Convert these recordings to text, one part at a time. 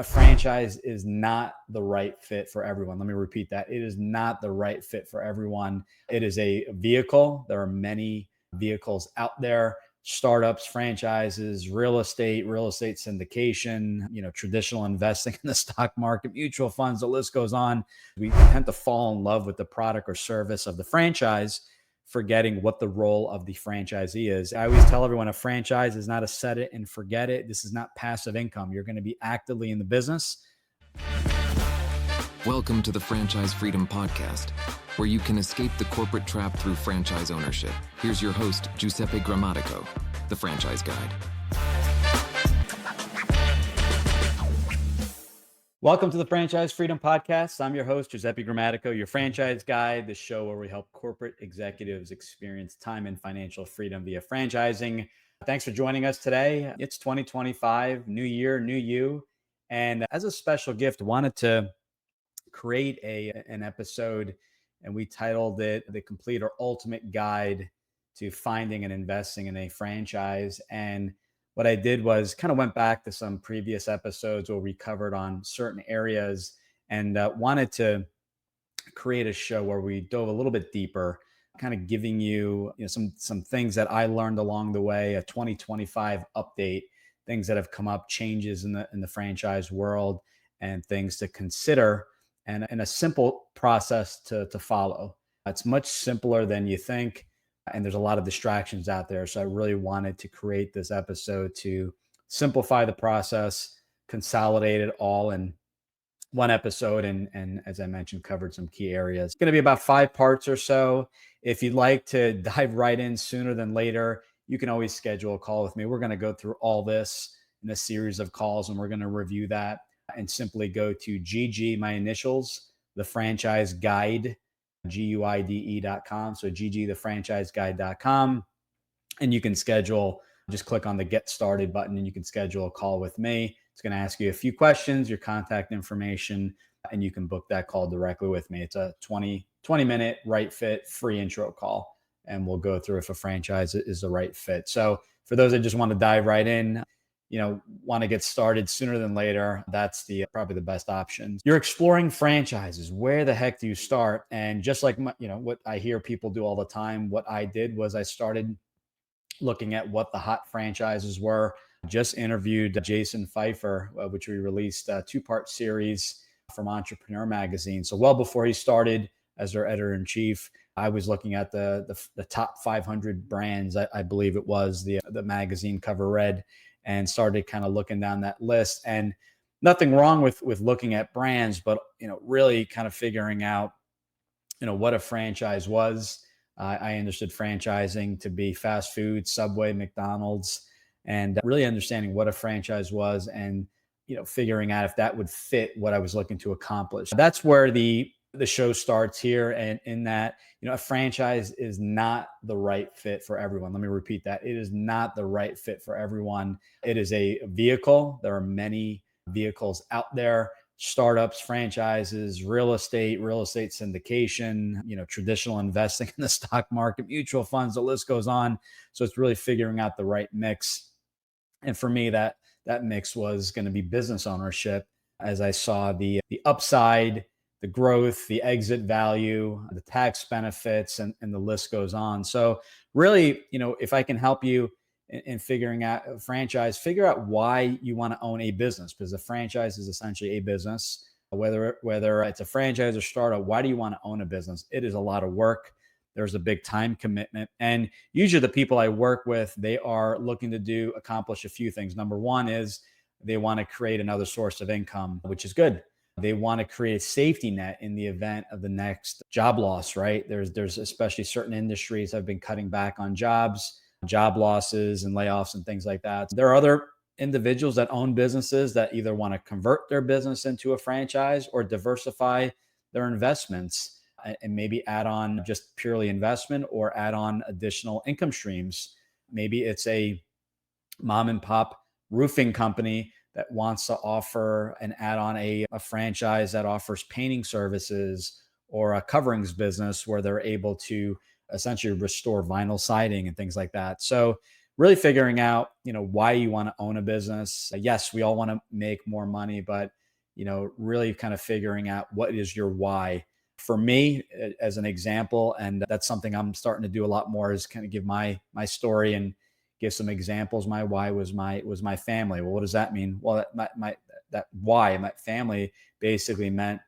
A franchise is not the right fit for everyone. Let me repeat that. It is not the right fit for everyone. It is a vehicle. There are many vehicles out there: startups, franchises, real estate syndication, traditional investing in the stock market, mutual funds, the list goes on. We tend to fall in love with the product or service of the franchise, forgetting what the role of the franchisee is. I always tell everyone a franchise is not a set it and forget it. This is not passive income. You're going to be actively in the business. Welcome to the Franchise Freedom Podcast, where you can escape the corporate trap through franchise ownership. Here's your host, Giuseppe Grammatico, the Franchise Guide. Welcome to the Franchise Freedom Podcast. I'm your host, Giuseppe Grammatico, your franchise guide, the show where we help corporate executives experience time and financial freedom via franchising. Thanks for joining us today. It's 2025, new year, new you. And as a special gift, wanted to create an episode, and we titled it The Complete or Ultimate Guide to Finding and Investing in a Franchise. And what I did was kind of went back to some previous episodes where we covered on certain areas, and wanted to create a show where we dove a little bit deeper, kind of giving you, some things that I learned along the way, a 2025 update, things that have come up, changes in the franchise world, and things to consider, and a simple process to follow. It's much simpler than you think. And there's a lot of distractions out there. So I really wanted to create this episode to simplify the process, consolidate it all in one episode. And as I mentioned, covered some key areas. It's going to be about 5 parts or so. If you'd like to dive right in sooner than later, you can always schedule a call with me. We're going to go through all this in a series of calls, and we're going to review that. And simply go to GG, my initials, the franchise guide, GUIDE.com. So GGthefranchiseguide.com. And you can schedule, just click on the get started button and you can schedule a call with me. It's going to ask you a few questions, your contact information, and you can book that call directly with me. It's a 20-minute right fit, free intro call. And we'll go through if a franchise is the right fit. So for those that just want to dive right in, want to get started sooner than later, that's probably the best option. You're exploring franchises. Where the heck do you start? And just like what I hear people do all the time, what I did was I started looking at what the hot franchises were. Just interviewed Jason Pfeiffer, which we released a 2-part series from Entrepreneur Magazine. So well before he started as their editor-in-chief, I was looking at the top 500 brands. I believe it was the magazine cover read, and started kind of looking down that list. And nothing wrong with looking at brands, but really kind of figuring out what a franchise was. I understood franchising to be fast food, Subway, McDonald's, and really understanding what a franchise was, and figuring out if that would fit what I was looking to accomplish. That's where the show starts here, and in that, a franchise is not the right fit for everyone. Let me repeat that. It is not the right fit for everyone. It is a vehicle. There are many vehicles out there: startups, franchises, real estate syndication, traditional investing in the stock market, mutual funds, the list goes on. So it's really figuring out the right mix. And for me, that mix was going to be business ownership, as I saw the upside, the growth, the exit value, the tax benefits, and the list goes on. So really, if I can help you in figuring out a franchise, figure out why you want to own a business, because a franchise is essentially a business. Whether it's a franchise or startup, why do you want to own a business? It is a lot of work. There's a big time commitment. And usually the people I work with, they are looking to accomplish a few things. Number one is they want to create another source of income, which is good. They want to create a safety net in the event of the next job loss, right? There's especially certain industries have been cutting back on job losses and layoffs and things like that. There are other individuals that own businesses that either want to convert their business into a franchise or diversify their investments and maybe add on just purely investment or add on additional income streams. Maybe it's a mom and pop roofing company that wants to offer and add on a franchise that offers painting services, or a coverings business where they're able to essentially restore vinyl siding and things like that. So really figuring out, why you want to own a business. Yes, we all want to make more money, but, really kind of figuring out what is your why. For me, as an example, and that's something I'm starting to do a lot more, is kind of give my story and give some examples. My why was my family. Well, what does that mean? Well, that why, my family, basically meant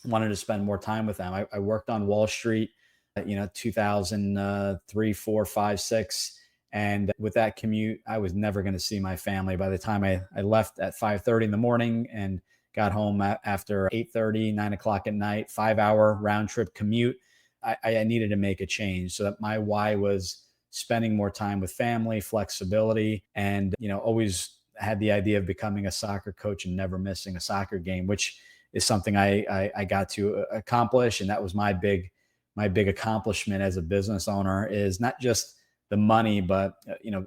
wanted to spend more time with them. I worked on Wall Street, 2003, 4, 5, 6. And with that commute, I was never going to see my family. By the time I left at 5:30 in the morning and got home after 8:30, 9 o'clock at night, 5-hour round trip commute, I needed to make a change. So that my why was spending more time with family, flexibility, and, always had the idea of becoming a soccer coach and never missing a soccer game, which is something I got to accomplish. And that was my big accomplishment as a business owner, is not just the money, but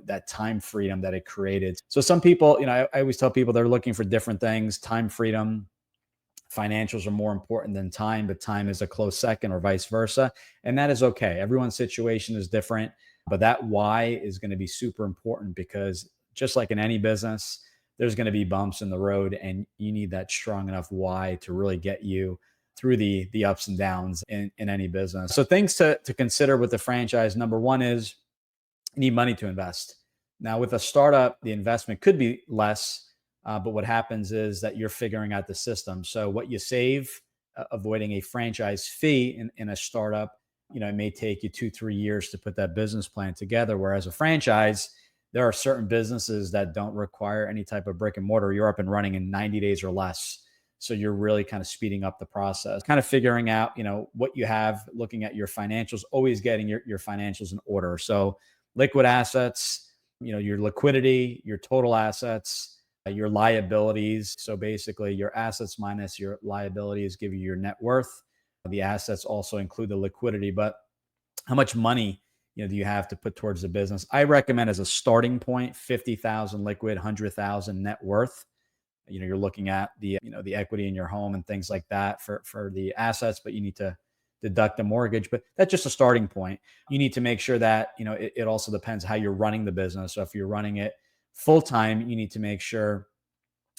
that time freedom that it created. So some people, I always tell people they're looking for different things. Time freedom, financials are more important than time, but time is a close second, or vice versa. And that is okay. Everyone's situation is different, but that why is going to be super important, because just like in any business, there's going to be bumps in the road, and you need that strong enough why to really get you through the ups and downs in any business. So things to consider with the franchise. Number one is you need money to invest. Now, with a startup, the investment could be less, but what happens is that you're figuring out the system. So what you save, avoiding a franchise fee in a startup, it may take you 2-3 years to put that business plan together. Whereas a franchise, there are certain businesses that don't require any type of brick and mortar. You're up and running in 90 days or less. So you're really kind of speeding up the process, kind of figuring out, what you have, looking at your financials, always getting your financials in order. So liquid assets, your liquidity, your total assets, your liabilities. So basically your assets minus your liabilities give you your net worth. The assets also include the liquidity, but how much money, do you have to put towards the business? I recommend, as a starting point, 50,000 liquid, 100,000 net worth. You're looking at the equity in your home and things like that for the assets, but you need to deduct the mortgage. But that's just a starting point. You need to make sure that, it also depends how you're running the business. So if you're running it full time, you need to make sure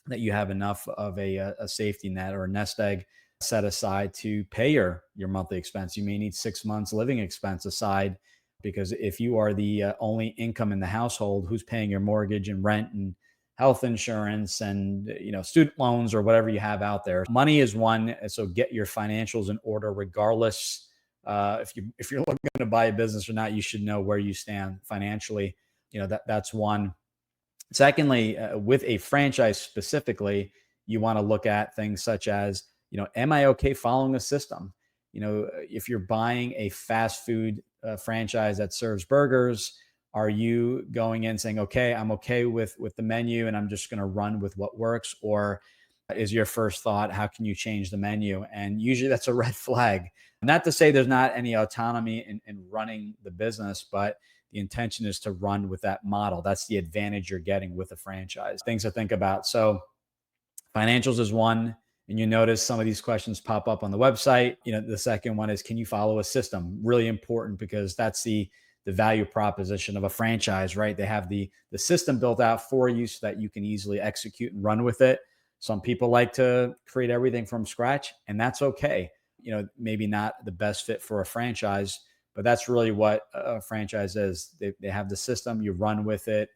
that you have enough of a safety net or a nest egg set aside to pay your monthly expense. You may need 6 months living expense aside, because if you are the only income in the household, who's paying your mortgage and rent and health insurance and student loans or whatever you have out there? Money is one. So get your financials in order, regardless if you're looking to buy a business or not. You should know where you stand financially. That's one. Secondly, with a franchise specifically, you want to look at things such as, am I okay following a system? If you're buying a fast food franchise that serves burgers, are you going in saying, okay, I'm okay with the menu and I'm just going to run with what works? Or is your first thought, how can you change the menu? And usually that's a red flag. Not to say there's not any autonomy in running the business, but the intention is to run with that model. That's the advantage you're getting with a franchise. Things to think about. So financials is one. And you notice some of these questions pop up on the website. The second one is, can you follow a system? Really important, because that's the value proposition of a franchise, right? They have the system built out for you so that you can easily execute and run with it. Some people like to create everything from scratch, and that's okay. Maybe not the best fit for a franchise, but that's really what a franchise is. They have the system, you run with it.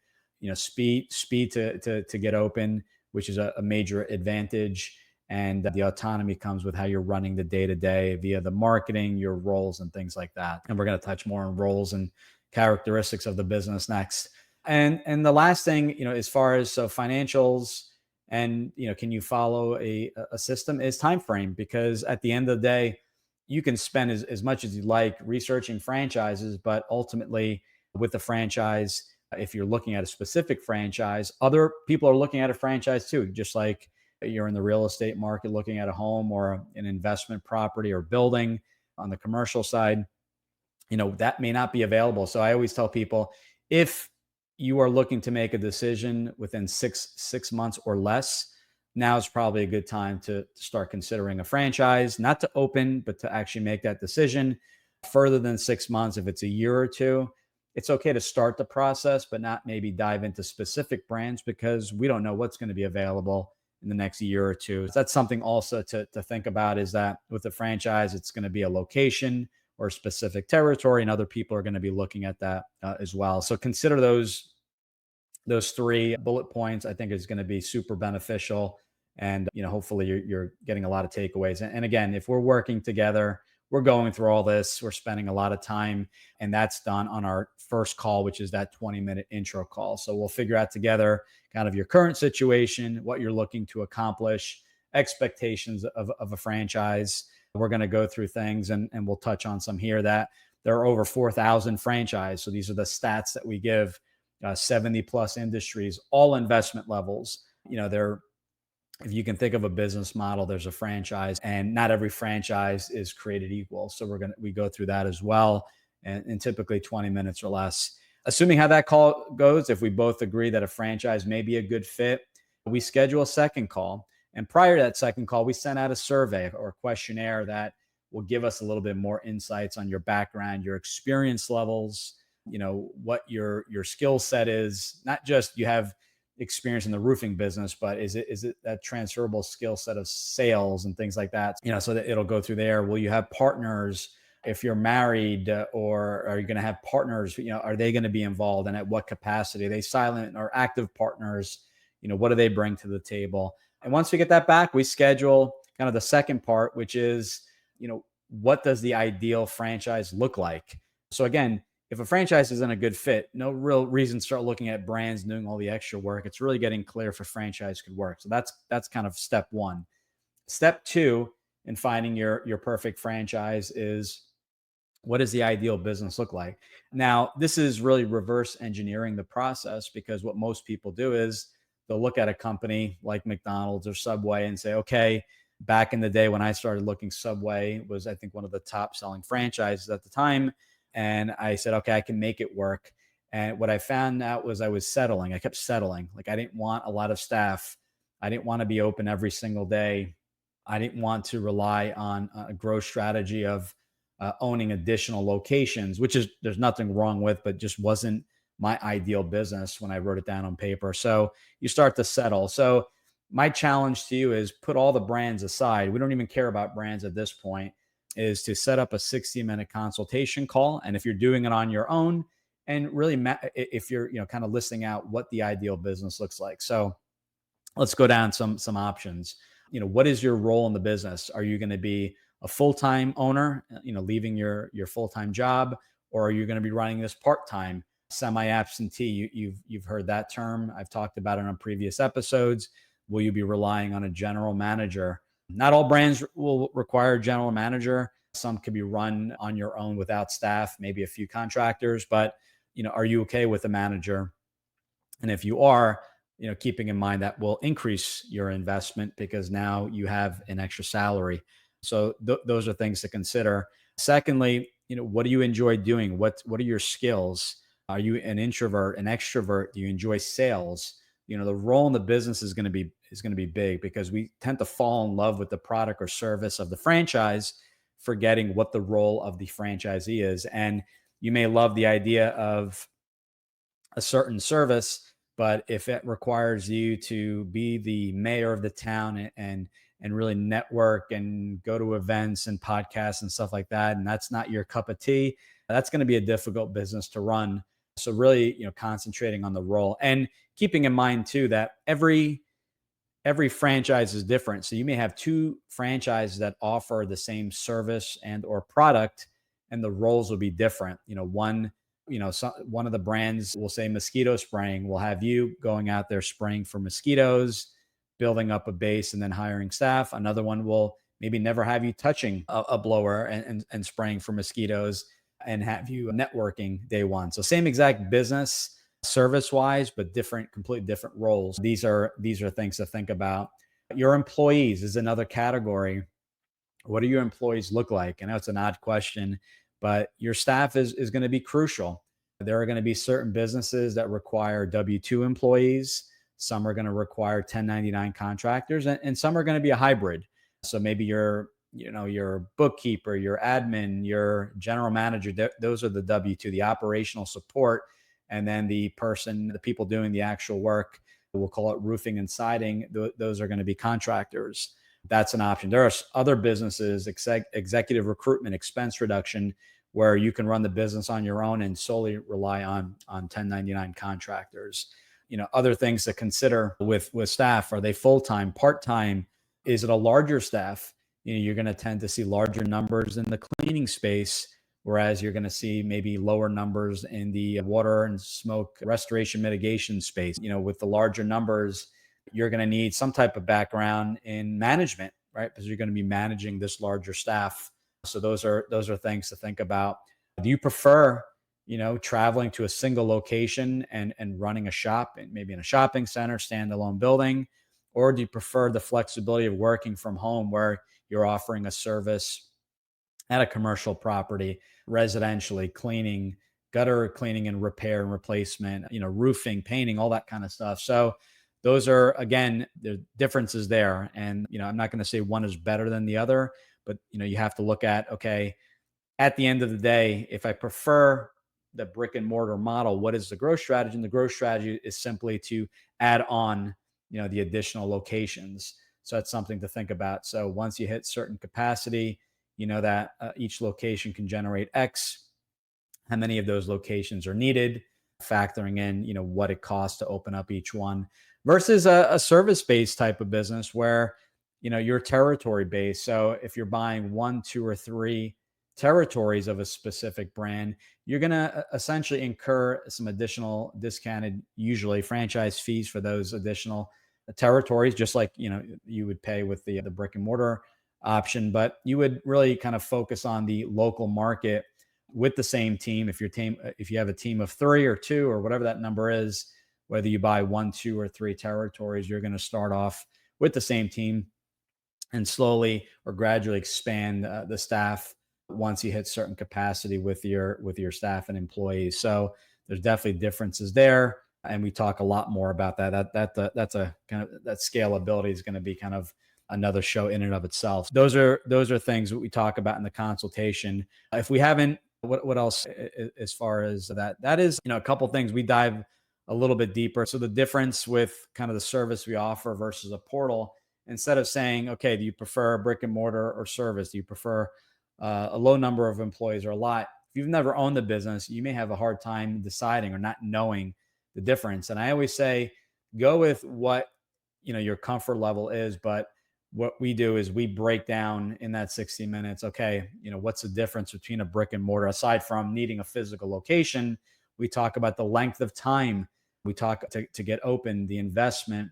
Speed to get open, which is a major advantage. And the autonomy comes with how you're running the day-to-day via the marketing, your roles, and things like that. And we're going to touch more on roles and characteristics of the business next. And the last thing, as far as financials and, can you follow a system, is time frame. Because at the end of the day, you can spend as much as you like researching franchises, but ultimately with the franchise, if you're looking at a specific franchise, other people are looking at a franchise too. Just like you're in the real estate market looking at a home or an investment property or building on the commercial side, that may not be available. So I always tell people, if you are looking to make a decision within six months or less, now is probably a good time to start considering a franchise, not to open, but to actually make that decision. Further than 6 months, if it's a year or two, it's okay to start the process, but not maybe dive into specific brands because we don't know what's going to be available in the next year or two. So that's something also to think about, is that with the franchise, it's going to be a location or a specific territory, and other people are going to be looking at that as well. So consider those three bullet points. I think is going to be super beneficial. And, hopefully you're getting a lot of takeaways. And again, if we're working together, we're going through all this, we're spending a lot of time, and that's done on our first call, which is that 20-minute intro call. So we'll figure out together kind of your current situation, what you're looking to accomplish, expectations of a franchise. We're going to go through things, and we'll touch on some here that there are over 4,000 franchise. So these are the stats that we give, 70 plus industries, all investment levels. If you can think of a business model, there's a franchise, and not every franchise is created equal. So we go through that as well, and typically 20 minutes or less. Assuming how that call goes, if we both agree that a franchise may be a good fit, we schedule a second call. And prior to that second call, we send out a survey or a questionnaire that will give us a little bit more insights on your background, your experience levels, what your skill set is. Not just you have experience in the roofing business, but is it that transferable skill set of sales and things like that? So that it'll go through there. Will you have partners? If you're married, or are you going to have partners? Are they going to be involved, and at what capacity? Are they silent or active partners? What do they bring to the table? And once we get that back, we schedule kind of the second part, which is, what does the ideal franchise look like? So again, if a franchise isn't a good fit, no real reason to start looking at brands doing all the extra work. It's really getting clear if a franchise could work. So that's kind of step one. Step two in finding your perfect franchise is, what does the ideal business look like? Now, this is really reverse engineering the process, because what most people do is they'll look at a company like McDonald's or Subway and say, okay, back in the day when I started looking, Subway was, I think, one of the top selling franchises at the time. And I said, okay, I can make it work. And what I found out was I was settling. I kept settling. Like, I didn't want a lot of staff. I didn't want to be open every single day. I didn't want to rely on a growth strategy of owning additional locations, which is, there's nothing wrong with, but just wasn't my ideal business when I wrote it down on paper. So you start to settle. So my challenge to you is, put all the brands aside. We don't even care about brands at this point. Is to set up a 60-minute consultation call. And if you're doing it on your own, and really if you're kind of listing out what the ideal business looks like. So let's go down some options. What is your role in the business? Are you going to be a full-time owner, leaving your full-time job, or are you going to be running this part-time? Semi-absentee, you've heard that term. I've talked about it on previous episodes. Will you be relying on a general manager? Not all brands will require a general manager. Some could be run on your own without staff, maybe a few contractors, but are you okay with a manager? And if you are, keeping in mind that will increase your investment, because now you have an extra salary. So those are things to consider. Secondly, what do you enjoy doing? What are your skills? Are you an introvert, an extrovert? Do you enjoy sales? The role in the business is going to be big, because we tend to fall in love with the product or service of the franchise, forgetting what the role of the franchisee is. And you may love the idea of a certain service, but if it requires you to be the mayor of the town and really network and go to events and podcasts and stuff like that, and that's not your cup of tea, that's going to be a difficult business to run. So really, concentrating on the role, and keeping in mind too that every franchise is different. So you may have two franchises that offer the same service and or product, and the roles will be different. One of the brands will say mosquito spraying. Will have you going out there spraying for mosquitoes, building up a base, and then hiring staff. Another one will maybe never have you touching a blower and spraying for mosquitoes, and have you networking day one. So same exact business service wise, but completely different roles. These are things to think about. Your employees is another category. What do your employees look like? I know it's an odd question, but your staff is going to be crucial. There are going to be certain businesses that require W-2 employees. Some are going to require 1099 contractors, and some are going to be a hybrid. So maybe you're your bookkeeper, your admin, your general manager. Those are the W-2, the operational support. And then the people doing the actual work, we'll call it roofing and siding. Those are going to be contractors. That's an option. There are other businesses, executive recruitment, expense reduction, where you can run the business on your own and solely rely on 1099 contractors. Other things to consider with staff: are they full-time, part-time? Is it a larger staff? You're going to tend to see larger numbers in the cleaning space, whereas you're going to see maybe lower numbers in the water and smoke restoration mitigation space. With the larger numbers, you're going to need some type of background in management, right? Because you're going to be managing this larger staff. So those are things to think about. Do you prefer, traveling to a single location and running a shop, and maybe in a shopping center, standalone building? Or do you prefer the flexibility of working from home, where you're offering a service at a commercial property, residentially, cleaning, gutter cleaning and repair and replacement, roofing, painting, all that kind of stuff? So those are, again, the differences there. And, I'm not going to say one is better than the other, but, you have to look at, okay, at the end of the day, if I prefer the brick and mortar model, what is the growth strategy? And the growth strategy is simply to add on, the additional locations. So that's something to think about. So once you hit certain capacity, that each location can generate X, how many of those locations are needed, factoring in, what it costs to open up each one, versus a service-based type of business where, you're territory-based. So if you're buying 1, 2, or 3 territories of a specific brand, you're going to essentially incur some additional discounted, usually franchise fees for those additional territories, just like, you would pay with the brick and mortar option. But you would really kind of focus on the local market with the same team. If you have a team of 3 or 2 or whatever that number is, whether you buy 1, 2, or 3 territories, you're going to start off with the same team and slowly or gradually expand the staff once you hit certain capacity with your staff and employees. So there's definitely differences there, and we talk a lot more about that. That's a kind of, that scalability is going to be kind of another show in and of itself. Those are things that we talk about in the consultation. If we haven't, what else as far as that is, a couple things we dive a little bit deeper. So the difference with kind of the service we offer versus a portal, instead of saying, okay, do you prefer brick and mortar or service? Do you prefer a low number of employees or a lot? If you've never owned the business, you may have a hard time deciding or not knowing the difference. And I always say, go with what, your comfort level is. But what we do is we break down in that 60 minutes, okay, what's the difference between a brick and mortar, aside from needing a physical location? We talk about the length of time we talk to get open, the investment.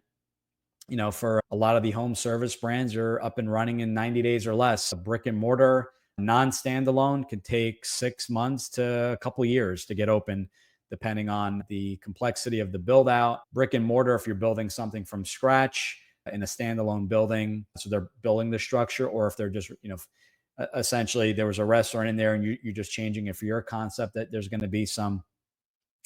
For a lot of the home service brands, are up and running in 90 days or less. A brick and mortar non-standalone could take 6 months to a couple years to get open, depending on the complexity of the build out. Brick and mortar, if you're building something from scratch in a standalone building, so they're building the structure, or if they're just, essentially there was a restaurant in there and you're just changing it for your concept, that there's going to be some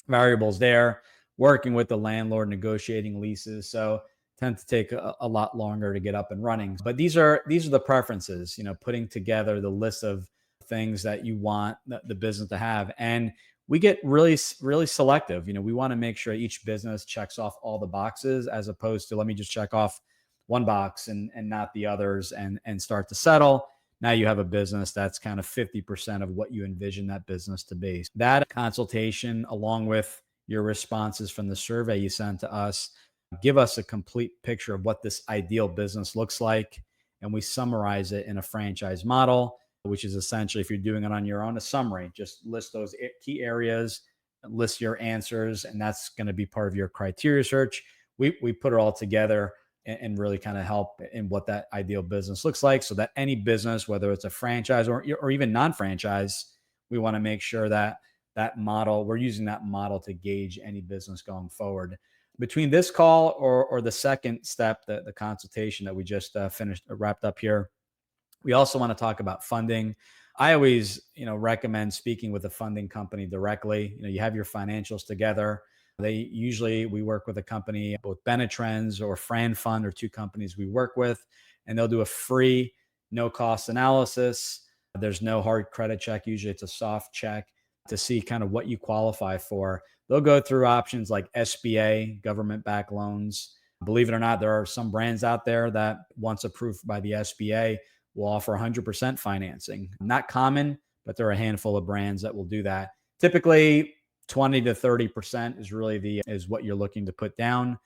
variables there, working with the landlord, negotiating leases. So tend to take a lot longer to get up and running. But these are the preferences, putting together the list of things that you want the business to have. And we get really, really selective. We want to make sure each business checks off all the boxes, as opposed to, let me just check off one box and not the others, and start to settle. Now you have a business that's kind of 50% of what you envision that business to be. That consultation, along with your responses from the survey you sent to us, give us a complete picture of what this ideal business looks like. And we summarize it in a franchise model, which is essentially, if you're doing it on your own, a summary. Just list those key areas, list your answers, and that's going to be part of your criteria search. We put it all together and really kind of help in what that ideal business looks like, so that any business, whether it's a franchise or even non-franchise, we want to make sure that we're using that model to gauge any business going forward. Between this call or the second step, the consultation that we just wrapped up here, we also want to talk about funding. I always, recommend speaking with a funding company directly. You have your financials together. We work with a company, both Benetrends or Fran Fund, or 2 companies we work with, and they'll do a free no cost analysis. There's no hard credit check. Usually it's a soft check to see kind of what you qualify for. They'll go through options like SBA, government backed loans. Believe it or not, there are some brands out there that, once approved by the SBA, will offer 100% financing. Not common, but there are a handful of brands that will do that. Typically, 20 to 30% is really is what you're looking to put down.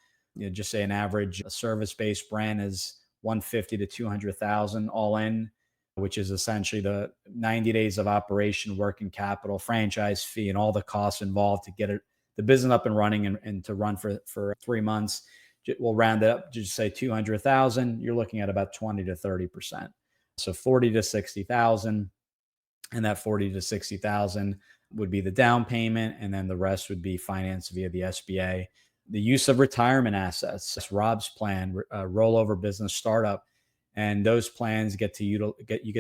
Just say an average service-based brand is 150 to 200,000 all in, which is essentially the 90 days of operation, working capital, franchise fee, and all the costs involved to get the business up and running and to run for 3 months. We'll round it up, just say 200,000. You're looking at about 20 to 30%. So 40 to 60,000, and that 40 to 60,000 would be the down payment, and then the rest would be financed via the SBA. The use of retirement assets, that's Rob's plan, rollover business startup, and those plans you get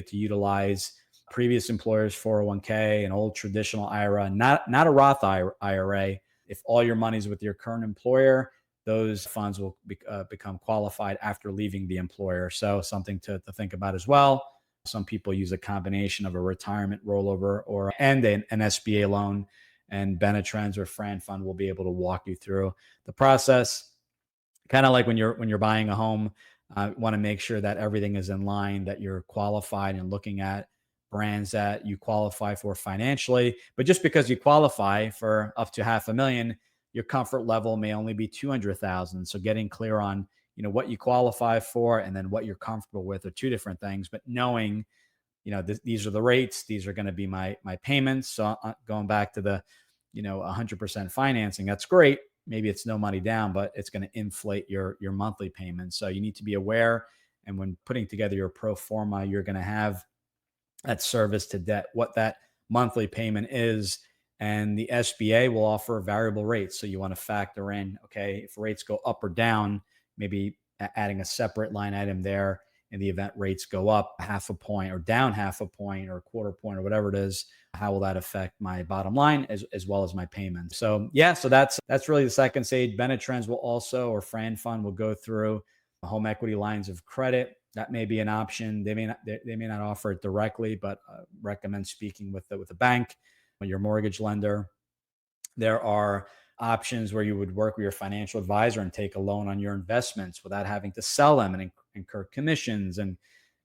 to utilize previous employers' 401k, an old traditional IRA, not a Roth IRA. If all your money's with your current employer, those funds will become qualified after leaving the employer. So something to think about as well. Some people use a combination of a retirement rollover and an SBA loan, and Benetrends or Fran Fund will be able to walk you through the process. Kind of like when you're buying a home, want to make sure that everything is in line, that you're qualified, and looking at brands that you qualify for financially. But just because you qualify for up to $500,000, your comfort level may only be 200,000. So getting clear on what you qualify for and then what you're comfortable with are two different things. But knowing these are the rates, these are going to be my payments. So going back to the 100% financing, that's great. Maybe it's no money down, but it's going to inflate your monthly payments. So you need to be aware. And when putting together your pro forma, you're going to have that service to debt, what that monthly payment is. And the SBA will offer variable rates. So you want to factor in, okay, if rates go up or down, maybe adding a separate line item there in the event rates go up 0.5 point or down 0.5 point or 1/4 point or whatever it is. How will that affect my bottom line as well as my payments? So yeah, so that's really the second stage. Benetrends will also, or Fran Fund will go through home equity lines of credit. That may be an option. They may not offer it directly, but recommend speaking with the bank, your mortgage lender. There are options where you would work with your financial advisor and take a loan on your investments without having to sell them and incur commissions and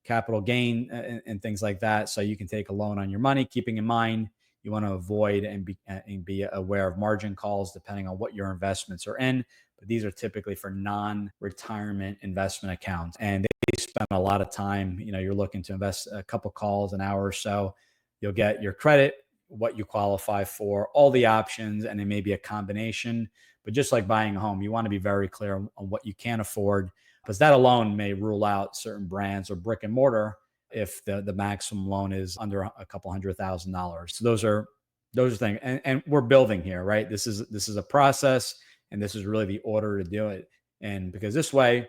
capital gain and things like that. So you can take a loan on your money, keeping in mind you want to avoid and be aware of margin calls depending on what your investments are in. But these are typically for non-retirement investment accounts, and they spend a lot of time. You're looking to invest a couple calls an hour or so. You'll get your credit, what you qualify for, all the options, and it may be a combination. But just like buying a home, you want to be very clear on what you can afford, because that alone may rule out certain brands or brick and mortar if the maximum loan is under a couple $100,000. So those are things, and we're building here, right? This is a process, and this is really the order to do it. And because this way,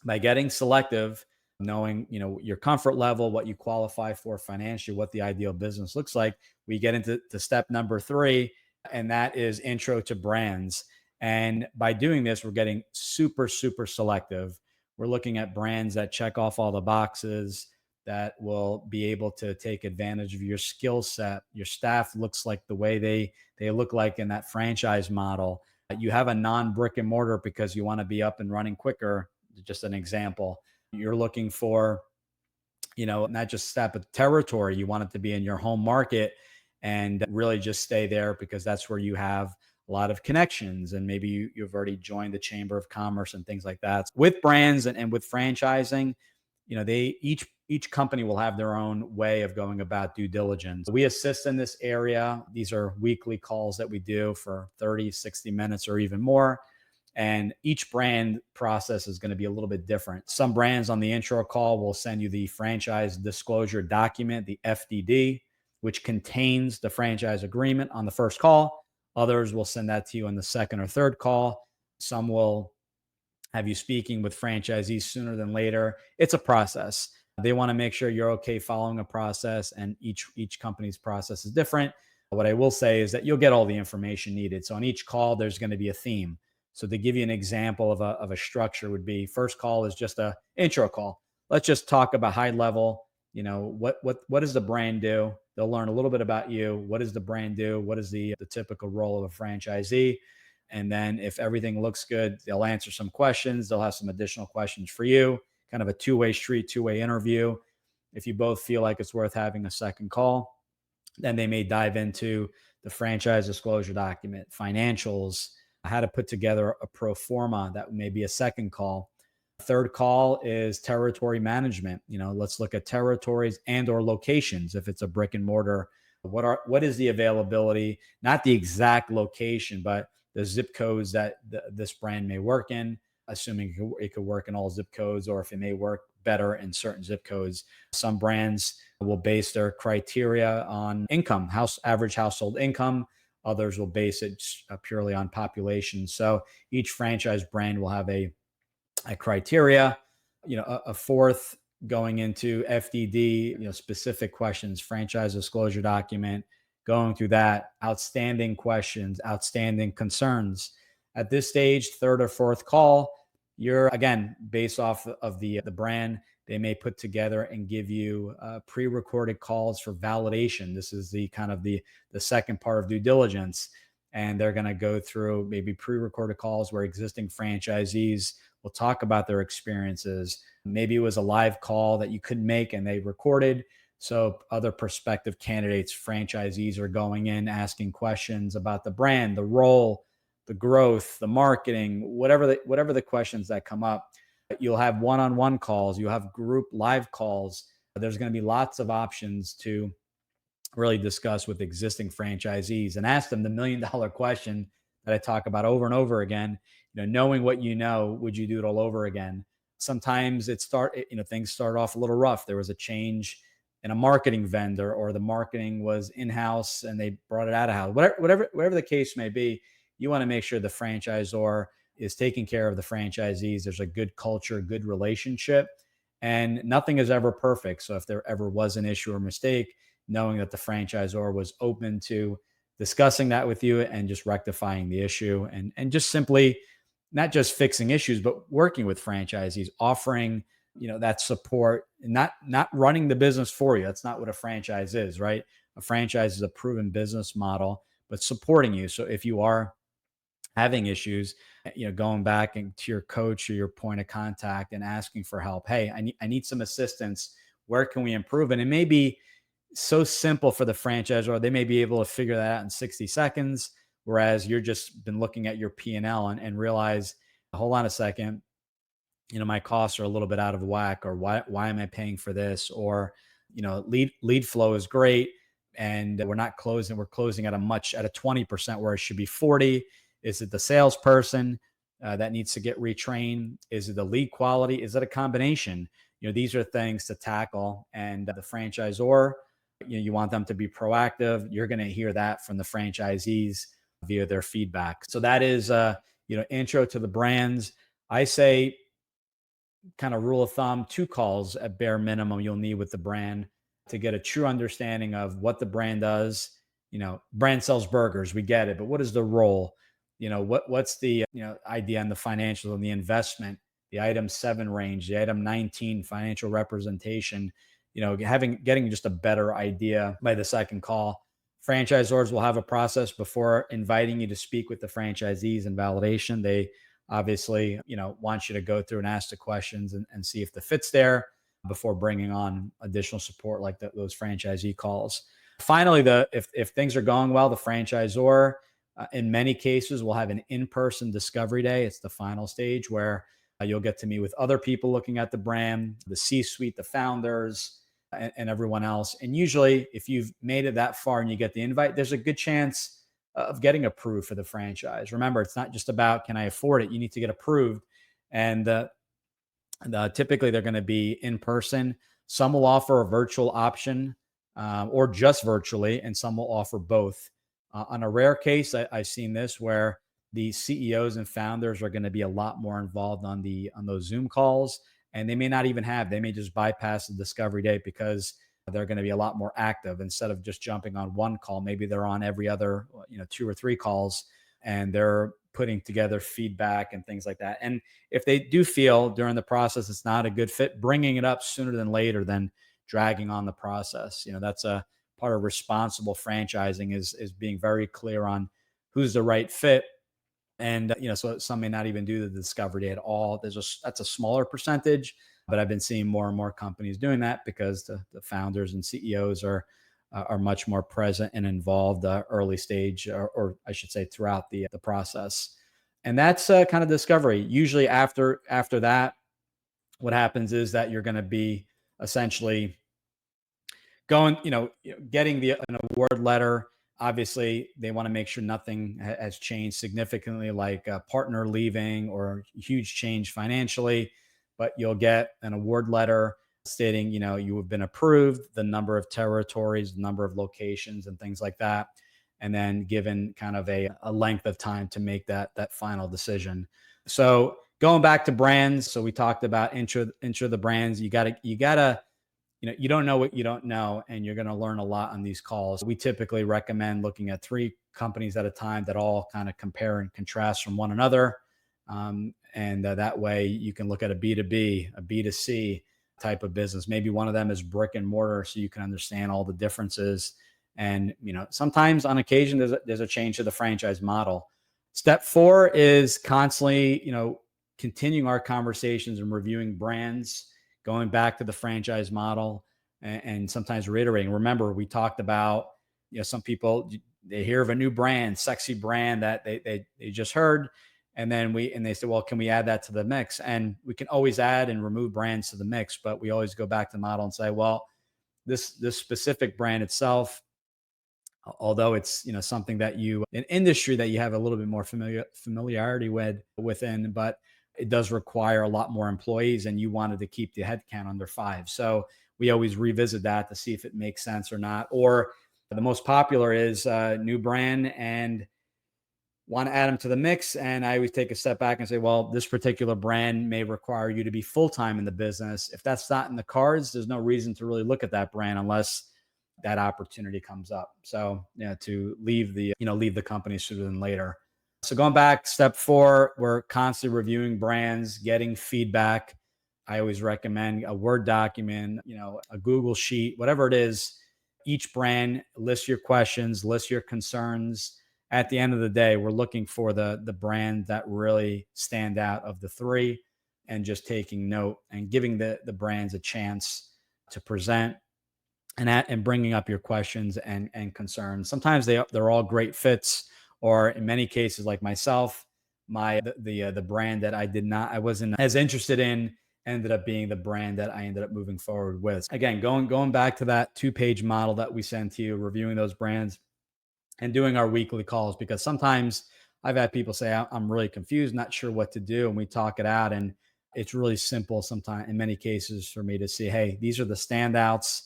by getting selective, knowing your comfort level, what you qualify for financially, what the ideal business looks like, we get into step number 3, and that is intro to brands. And by doing this, we're getting super selective. We're looking at brands that check off all the boxes, that will be able to take advantage of your skill set. Your staff looks like the way they look like in that franchise model. You have a non-brick and mortar because you want to be up and running quicker. Just an example. You're looking for, not just step of territory. You want it to be in your home market and really just stay there because that's where you have a lot of connections. And maybe you've already joined the Chamber of Commerce and things like that. With brands and with franchising, each company will have their own way of going about due diligence. We assist in this area. These are weekly calls that we do for 30, 60 minutes or even more. And each brand process is going to be a little bit different. Some brands on the intro call will send you the franchise disclosure document, the FDD, which contains the franchise agreement on the first call. Others will send that to you on the second or third call. Some will have you speaking with franchisees sooner than later. It's a process. They want to make sure you're okay following a process, and each company's process is different. What I will say is that you'll get all the information needed. So on each call, there's going to be a theme. So to give you an example of a structure would be, first call is just a intro call. let's just talk about high level. What does the brand do? They'll learn a little bit about you. What does the brand do? What is the typical role of a franchisee? And then if everything looks good, they'll answer some questions. They'll have some additional questions for you, kind of a two-way street, two-way interview. If you both feel like it's worth having a second call, then they may dive into the franchise disclosure document, financials, how to put together a pro forma. That may be a second call. Third call is territory management. Let's look at territories and or locations. If it's a brick and mortar, what is the availability, not the exact location, but the zip codes that this brand may work in, assuming it could work in all zip codes, or if it may work better in certain zip codes. Some brands will base their criteria on income, average household income. Others will base it purely on population. So each franchise brand will have a criteria. A fourth, going into FDD, specific questions, franchise disclosure document, going through that, outstanding questions, outstanding concerns. At this stage, third or fourth call, you're, again, based off of the brand, they may put together and give you pre-recorded calls for validation. This is the kind of the second part of due diligence. And they're going to go through maybe pre-recorded calls where existing franchisees will talk about their experiences. Maybe it was a live call that you couldn't make and they recorded. So other prospective candidates, franchisees, are going in asking questions about the brand, the role, the growth, the marketing, whatever the questions that come up. You'll have one-on-one calls. You'll have group live calls. There's going to be lots of options to really discuss with existing franchisees and ask them the $1 million question that I talk about over and over again. Knowing what would you do it all over again? Sometimes things start off a little rough. There was a change in a marketing vendor, or the marketing was in-house and they brought it out of house. Whatever the case may be, you want to make sure the franchisor is taking care of the franchisees. There's a good culture, good relationship, and nothing is ever perfect. So if there ever was an issue or mistake, knowing that the franchisor was open to discussing that with you and just rectifying the issue, and just simply not just fixing issues, but working with franchisees, offering, that support, not running the business for you. That's not what a franchise is, right? A franchise is a proven business model, but supporting you. So if you are having issues, going back and to your coach or your point of contact and asking for help. Hey, I need some assistance. Where can we improve? And it may be so simple for the franchisor. They may be able to figure that out in 60 seconds. Whereas you're just been looking at your P&L and realize, hold on a second, my costs are a little bit out of whack, or why am I paying for this? Or, lead flow is great and we're not closing. We're closing at a 20% where it should be 40. Is it the salesperson that needs to get retrained? Is it the lead quality? Is it a combination? These are things to tackle. And the franchisor, you want them to be proactive. You're going to hear that from the franchisees via their feedback. So that is, intro to the brands. I say, kind of rule of thumb, 2 calls at bare minimum you'll need with the brand to get a true understanding of what the brand does. Brand sells burgers, we get it, but what is the role? What's the idea on the financials and the investment, the item 7 range, the item 19 financial representation, getting just a better idea by the second call. Franchisors will have a process before inviting you to speak with the franchisees and validation. They obviously, want you to go through and ask the questions and see if the fit's there before bringing on additional support like those franchisee calls. Finally, if things are going well, the franchisor, in many cases, will have an in-person discovery day. It's the final stage where you'll get to meet with other people looking at the brand, the C-suite, the founders, and everyone else. And usually, if you've made it that far and you get the invite, there's a good chance of getting approved for the franchise. Remember, it's not just about, can I afford it? You need to get approved. And typically, they're going to be in person. Some will offer a virtual option or just virtually, and some will offer both. On a rare case, I've seen this where the CEOs and founders are going to be a lot more involved on those Zoom calls, and they may not even they may just bypass the discovery date because they're going to be a lot more active. Instead of just jumping on one call, maybe they're on every other 2 or 3 calls and they're putting together feedback and things like that. And if they do feel during the process it's not a good fit, bringing it up sooner than later than dragging on the process. That's a part of responsible franchising is being very clear on who's the right fit. And so some may not even do the discovery at all. That's a smaller percentage, but I've been seeing more and more companies doing that because the founders and CEOs are much more present and involved early stage, or I should say throughout the process. And that's kind of discovery. Usually after that, what happens is that you're going to be essentially going, getting an award letter. Obviously, they want to make sure nothing has changed significantly, like a partner leaving or huge change financially. But you'll get an award letter stating, you have been approved, the number of territories, the number of locations, and things like that. And then given kind of a length of time to make that final decision. So going back to brands, so we talked about intro the brands. You gotta you don't know what you don't know, and you're going to learn a lot on these calls. We typically recommend looking at 3 companies at a time that all kind of compare and contrast from one another. And that way you can look at a B2B, a B2C type of business. Maybe one of them is brick and mortar, so you can understand all the differences. And, sometimes on occasion, there's a change to the franchise model. Step 4 is constantly, continuing our conversations and reviewing brands, going back to the franchise model, and sometimes reiterating. Remember, we talked about, some people, they hear of a new brand, sexy brand that they just heard. And then they say, well, can we add that to the mix? And we can always add and remove brands to the mix, but we always go back to the model and say, well, this specific brand itself, although it's, something that an industry that you have a little bit more familiarity within, but it does require a lot more employees, and you wanted to keep the headcount under 5. So we always revisit that to see if it makes sense or not. Or the most popular is a new brand and want to add them to the mix. And I always take a step back and say, well, this particular brand may require you to be full-time in the business. If that's not in the cards, there's no reason to really look at that brand unless that opportunity comes up. So, to leave the company sooner than later. So going back, step 4, we're constantly reviewing brands, getting feedback. I always recommend a Word document, a Google sheet, whatever it is. Each brand, list your questions, list your concerns. At the end of the day, we're looking for the brand that really stand out of the 3, and just taking note and giving the brands a chance to present and bringing up your questions and concerns. Sometimes they're all great fits. Or in many cases, like myself, the brand that I wasn't as interested in ended up being the brand that I ended up moving forward with. Again, going back to that 2-page model that we sent to you, reviewing those brands and doing our weekly calls, because sometimes I've had people say, I'm really confused, not sure what to do. And we talk it out, and it's really simple sometimes in many cases for me to see, hey, these are the standouts.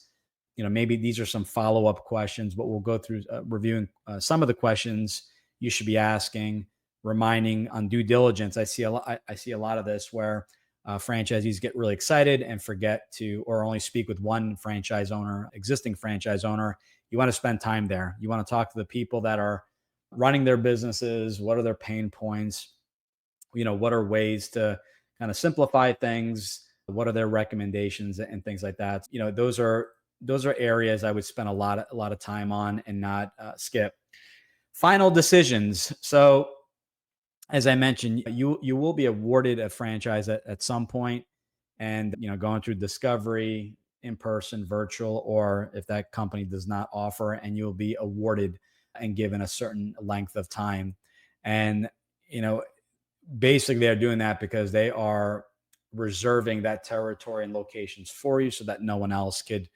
Maybe these are some follow-up questions, but we'll go through reviewing some of the questions you should be asking, reminding on due diligence. I see a lot of this where franchisees get really excited and forget to, or only speak with one existing franchise owner. You want to spend time there. You want to talk to the people that are running their businesses. What are their pain points? What are ways to kind of simplify things? What are their recommendations and things like that? Those are areas I would spend a lot of time on and not skip. Final decisions. So as I mentioned, you will be awarded a franchise at some point, and going through discovery, in person, virtual, or if that company does not offer, and you'll be awarded and given a certain length of time. And basically they're doing that because they are reserving that territory and locations for you so that no one else could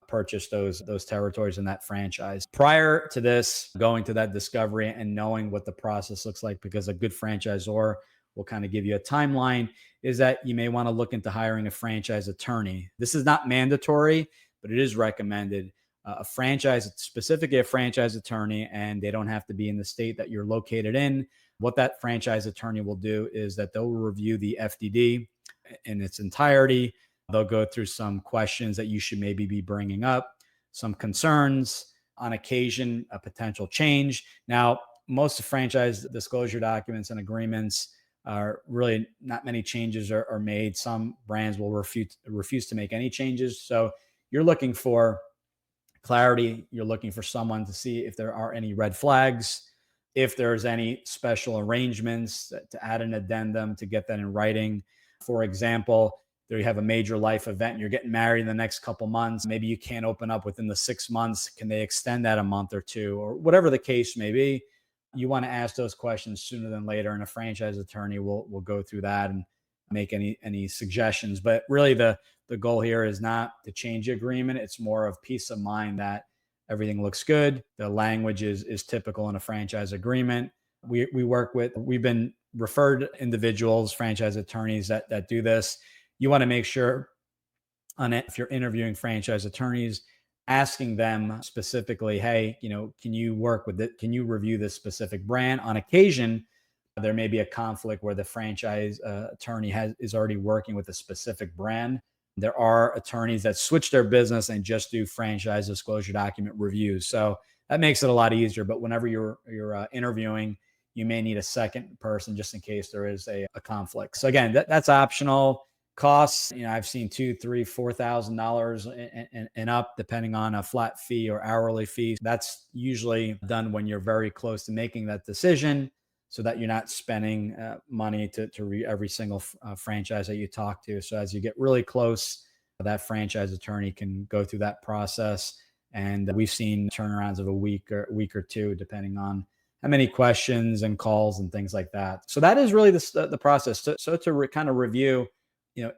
purchase those territories in that franchise. Prior to this, going to that discovery and knowing what the process looks like, because a good franchisor will kind of give you a timeline, is that you may want to look into hiring a franchise attorney. This is not mandatory, but it is recommended. Specifically a franchise attorney, and they don't have to be in the state that you're located in. What that franchise attorney will do is that they'll review the FDD in its entirety. They'll go through some questions that you should maybe be bringing up, some concerns, on occasion, a potential change. Now, most franchise disclosure documents and agreements are really not many changes are made. Some brands will refuse to make any changes. So you're looking for clarity. You're looking for someone to see if there are any red flags, if there's any special arrangements to add an addendum to get that in writing. For example, there you have a major life event and you're getting married in the next couple months. Maybe you can't open up within the 6 months. Can they extend that a month or two, or whatever the case may be? You want to ask those questions sooner than later, and a franchise attorney will go through that and make any suggestions. But really, the goal here is not to change the agreement. It's more of peace of mind that everything looks good. The language is typical in a franchise agreement. We've been referred individuals, franchise attorneys that do this. You want to make sure on it, if you're interviewing franchise attorneys, asking them specifically, hey, can you work with it? Can you review this specific brand? On occasion, there may be a conflict where the franchise attorney is already working with a specific brand. There are attorneys that switch their business and just do franchise disclosure document reviews. So that makes it a lot easier. But whenever you're interviewing, you may need a second person just in case there is a conflict. So again, that's optional. Costs, I've seen $2,000, $3,000, $4,000 and up, depending on a flat fee or hourly fee. That's usually done when you're very close to making that decision, so that you're not spending money to read every single franchise that you talk to. So as you get really close, that franchise attorney can go through that process. And we've seen turnarounds of a week or two, depending on how many questions and calls and things like that. So that is really the process. So to kind of review,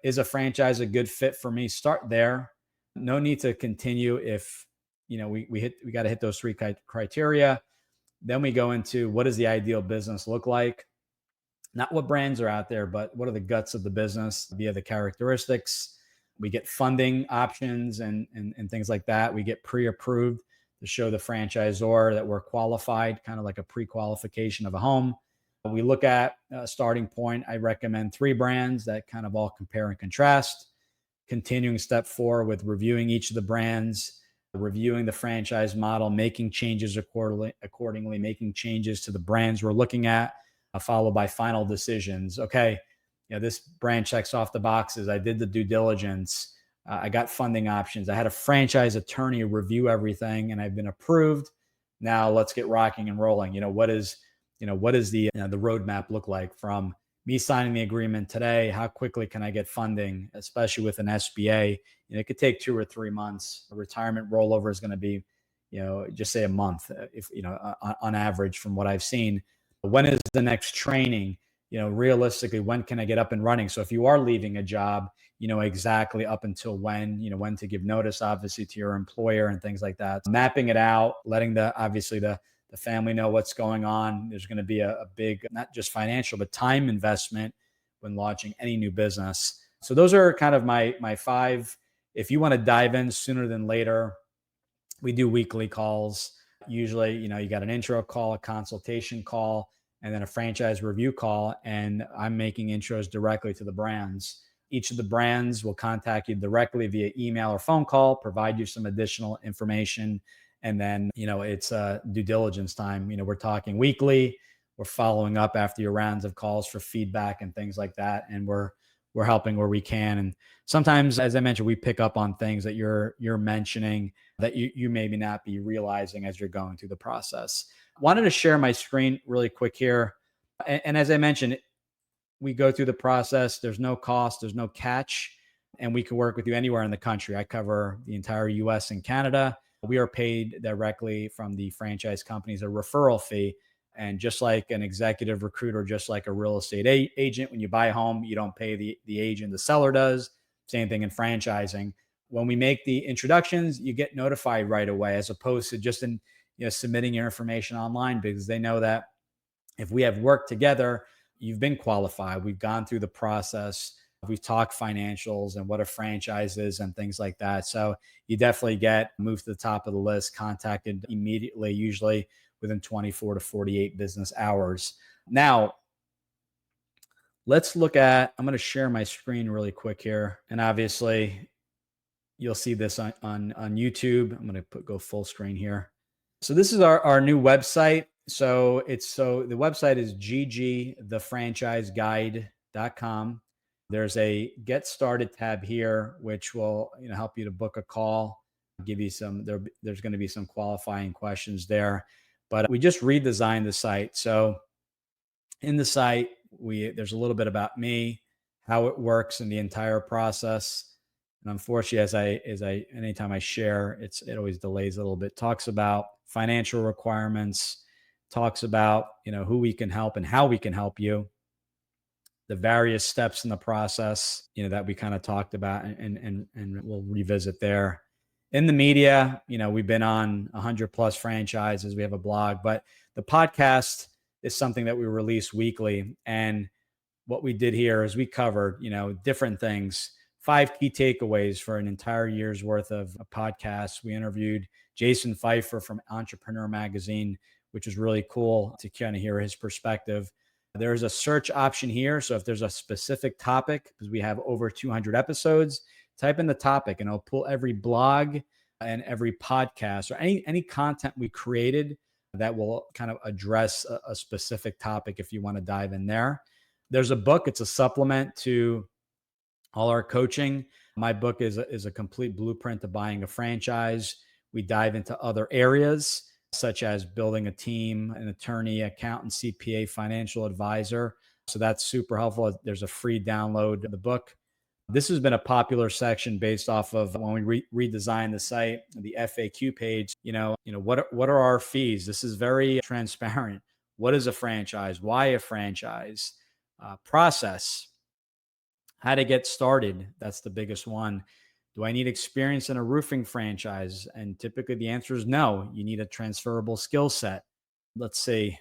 is a franchise a good fit for me? Start there. No need to continue if, we got to hit those three criteria. Then we go into, what does the ideal business look like? Not what brands are out there, but what are the guts of the business via the characteristics. We get funding options and things like that. We get pre-approved to show the franchisor that we're qualified, kind of like a pre-qualification of a home. We look at a starting point. I recommend 3 brands that kind of all compare and contrast. Continuing step 4 with reviewing each of the brands, reviewing the franchise model, making changes accordingly, making changes to the brands we're looking at, followed by final decisions. Okay, this brand checks off the boxes. I did the due diligence. I got funding options. I had a franchise attorney review everything, and I've been approved. Now let's get rocking and rolling. What is the roadmap look like from me signing the agreement today? How quickly can I get funding, especially with an SBA? It could take 2 or 3 months. A retirement rollover is going to be, just say a month, if on average from what I've seen. When is the next training? Realistically, when can I get up and running? So if you are leaving a job, exactly up until when to give notice, obviously, to your employer and things like that. Mapping it out, letting the family know what's going on. There's going to be a big, not just financial, but time investment when launching any new business. So those are kind of my 5. If you want to dive in sooner than later, we do weekly calls. Usually, you got an intro call, a consultation call, and then a franchise review call. And I'm making intros directly to the brands. Each of the brands will contact you directly via email or phone call, provide you some additional information. And then, it's due diligence time. We're talking weekly. We're following up after your rounds of calls for feedback and things like that. And we're helping where we can. And sometimes, as I mentioned, we pick up on things that you're mentioning that you maybe not be realizing as you're going through the process. Wanted to share my screen really quick here. And as I mentioned, we go through the process. There's no cost, there's no catch, and we can work with you anywhere in the country. I cover the entire US and Canada. We are paid directly from the franchise companies, a referral fee. And just like an executive recruiter, just like a real estate agent, when you buy a home, you don't pay the agent, the seller does. Same thing in franchising. When we make the introductions, you get notified right away, as opposed to just submitting your information online, because they know that if we have worked together, you've been qualified. We've gone through the process. We've talked financials and what a franchise is and things like that. So you definitely get moved to the top of the list, contacted immediately, usually within 24 to 48 business hours. Now, let's look at, I'm going to share my screen really quick here. And obviously, you'll see this on YouTube. I'm going to go full screen here. So this is our new website. So the website is ggthefranchiseguide.com. There's a get started tab here, which will, help you to book a call, give you there's going to be some qualifying questions there. But we just redesigned the site. So in the site, there's a little bit about me, how it works in the entire process. And unfortunately, anytime I share, it always delays a little bit. Talks about financial requirements, talks about, who we can help and how we can help you, the various steps in the process, that we kind of talked about, and we'll revisit there. In the media, we've been on 100 plus franchises. We have a blog, but the podcast is something that we release weekly. And what we did here is we covered, different things, 5 key takeaways for an entire year's worth of a podcast. We interviewed Jason Pfeiffer from Entrepreneur Magazine, which was really cool to kind of hear his perspective. There's a search option here. So if there's a specific topic, because we have over 200 episodes, type in the topic and it'll pull every blog and every podcast or any content we created that will kind of address a specific topic if you want to dive in there. There's a book. It's a supplement to all our coaching. My book is a complete blueprint to buying a franchise. We dive into other areas such as building a team, an attorney, accountant, CPA, financial advisor. So that's super helpful. There's a free download of the book. This has been a popular section based off of when we redesigned the site, the FAQ page. What are our fees? This is very transparent. What is a franchise? Why a franchise? Process. How to get started. That's the biggest one. Do I need experience in a roofing franchise? And typically the answer is no. You need a transferable skill set. Let's see.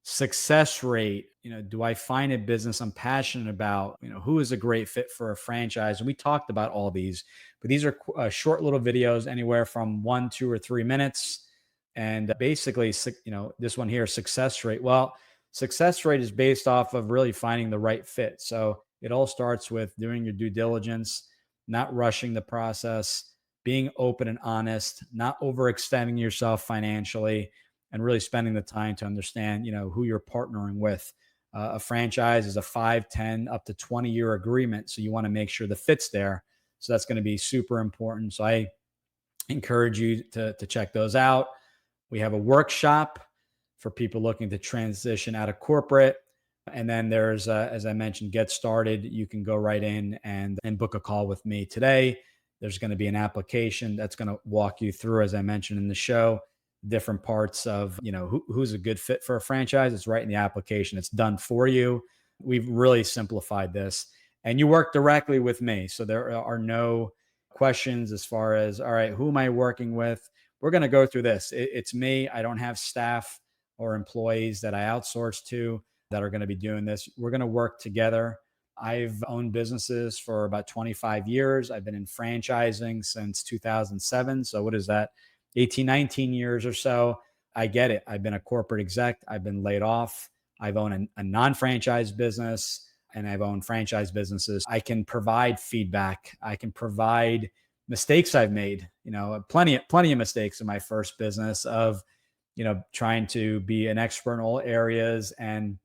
Success rate. Do I find a business I'm passionate about? Who is a great fit for a franchise? And we talked about all these, but these are short little videos, anywhere from 1, 2, or 3 minutes. And basically, this one here, success rate. Well, success rate is based off of really finding the right fit. So it all starts with doing your due diligence, not rushing the process, being open and honest, not overextending yourself financially, and really spending the time to understand, who you're partnering with. A franchise is a 5, 10, up to 20-year agreement. So you want to make sure the fit's there. So that's going to be super important. So I encourage you to check those out. We have a workshop for people looking to transition out of corporate. And then there's, as I mentioned, get started. You can go right in and book a call with me today. There's going to be an application that's going to walk you through, as I mentioned in the show, different parts of, who's a good fit for a franchise. It's right in the application. It's done for you. We've really simplified this, and you work directly with me. So there are no questions as far as, all right, who am I working with? We're going to go through this. It's me. I don't have staff or employees that I outsource to that are going to be doing this. We're going to work together. I've owned businesses for about 25 years. I've been in franchising since 2007. So what is that? 18, 19 years or so. I get it. I've been a corporate exec. I've been laid off. I've owned a non-franchise business, and I've owned franchise businesses. I can provide feedback. I can provide mistakes I've made, plenty of mistakes in my first business of, trying to be an expert in all areas and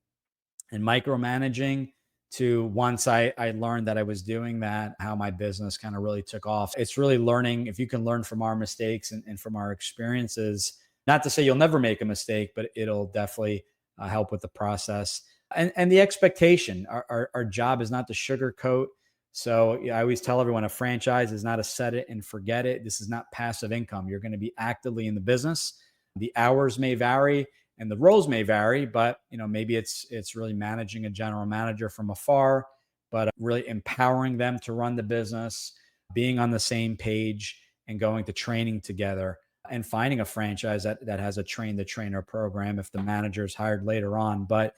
micromanaging, to once I learned that I was doing that, how my business kind of really took off. It's really learning. If you can learn from our mistakes and from our experiences, not to say you'll never make a mistake, but it'll definitely help with the process. And the expectation, our job is not to sugarcoat. So I always tell everyone, a franchise is not a set it and forget it. This is not passive income. You're going to be actively in the business. The hours may vary and the roles may vary, but maybe it's really managing a general manager from afar, but really empowering them to run the business, being on the same page, and going to training together, and finding a franchise that has a train the trainer program if the manager is hired later on. But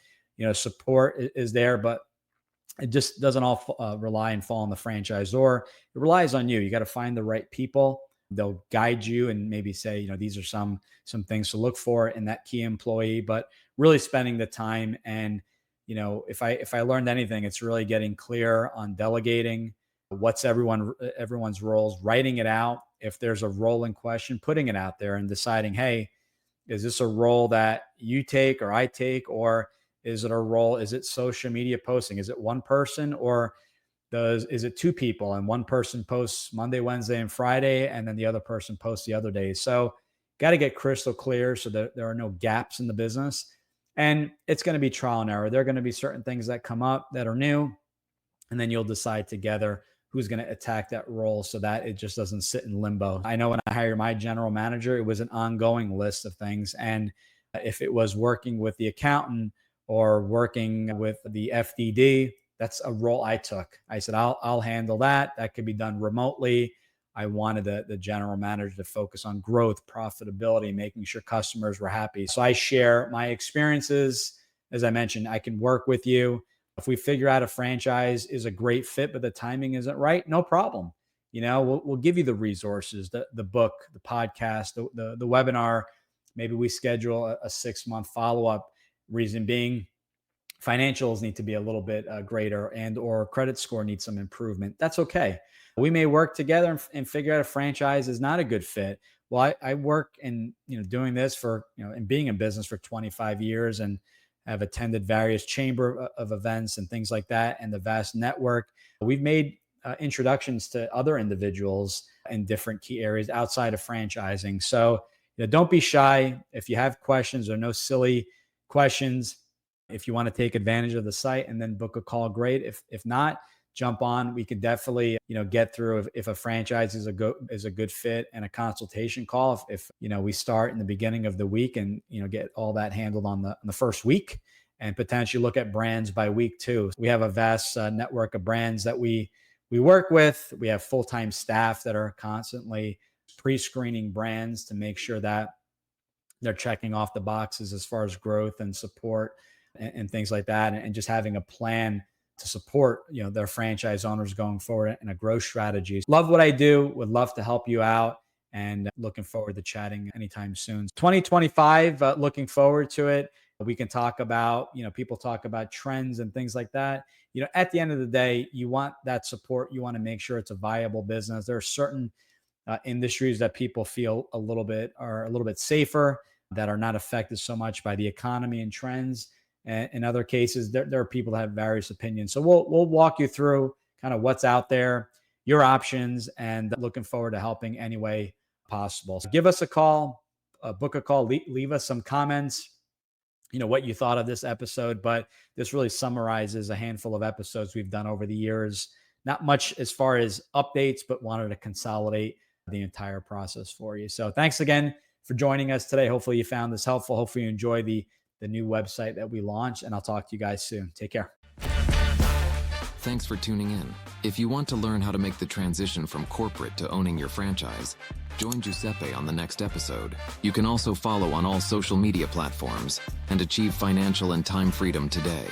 support is there, but it just doesn't all rely and fall on the franchisor. It relies on you. You got to find the right people. They'll guide you and maybe say, these are some things to look for in that key employee, but really spending the time. And, if I learned anything, it's really getting clear on delegating, what's everyone's roles, writing it out. If there's a role in question, putting it out there and deciding, hey, Is this a role that you take or I take, or is it a role? Is it social media posting? Is it one person, or is it two people and one person posts Monday, Wednesday, and Friday, and then the other person posts the other days? So got to get crystal clear so that there are no gaps in the business. And it's going to be trial and error. There are going to be certain things that come up that are new, and then you'll decide together who's going to attack that role so that it just doesn't sit in limbo. I know when I hired my general manager, it was an ongoing list of things. And if it was working with the accountant or working with the FDD, that's a role I took. I said, I'll handle that. That could be done remotely. I wanted the general manager to focus on growth, profitability, making sure customers were happy. So I share my experiences. As I mentioned, I can work with you. If we figure out a franchise is a great fit, but the timing isn't right, no problem. We'll give you the resources, the book, the podcast, the webinar. Maybe we schedule a 6-month follow-up. Reason being, financials need to be a little bit greater, and or credit score needs some improvement. That's okay. We may work together and figure out a franchise is not a good fit. Well, I work in doing this for and being in business for 25 years, and have attended various chamber of events and things like that, and the vast network. We've made introductions to other individuals in different key areas outside of franchising. So don't be shy. If you have questions, or no silly questions. If you want to take advantage of the site and then book a call, great. If not, jump on. We could definitely get through if a franchise is a good fit, and a consultation call. If we start in the beginning of the week and get all that handled on the first week, and potentially look at brands by week 2. We have a vast network of brands that we work with. We have full-time staff that are constantly pre-screening brands to make sure that they're checking off the boxes as far as growth and support and things like that, and just having a plan to support their franchise owners going forward and a growth strategy. Love what I do, would love to help you out, and looking forward to chatting anytime soon. 2025, looking forward to it. We can talk about, people talk about trends and things like that. At the end of the day, you want that support. You want to make sure it's a viable business. There are certain industries that people feel a little bit safer, that are not affected so much by the economy and trends. And in other cases, there are people that have various opinions. So we'll walk you through kind of what's out there, your options, and looking forward to helping any way possible. So give us a call, book a call, leave us some comments, what you thought of this episode. But this really summarizes a handful of episodes we've done over the years. Not much as far as updates, but wanted to consolidate the entire process for you. So thanks again for joining us today. Hopefully you found this helpful. Hopefully you enjoy the new website that we launched, and I'll talk to you guys soon. Take care. Thanks for tuning in. If you want to learn how to make the transition from corporate to owning your franchise, join Giuseppe on the next episode. You can also follow on all social media platforms and achieve financial and time freedom today.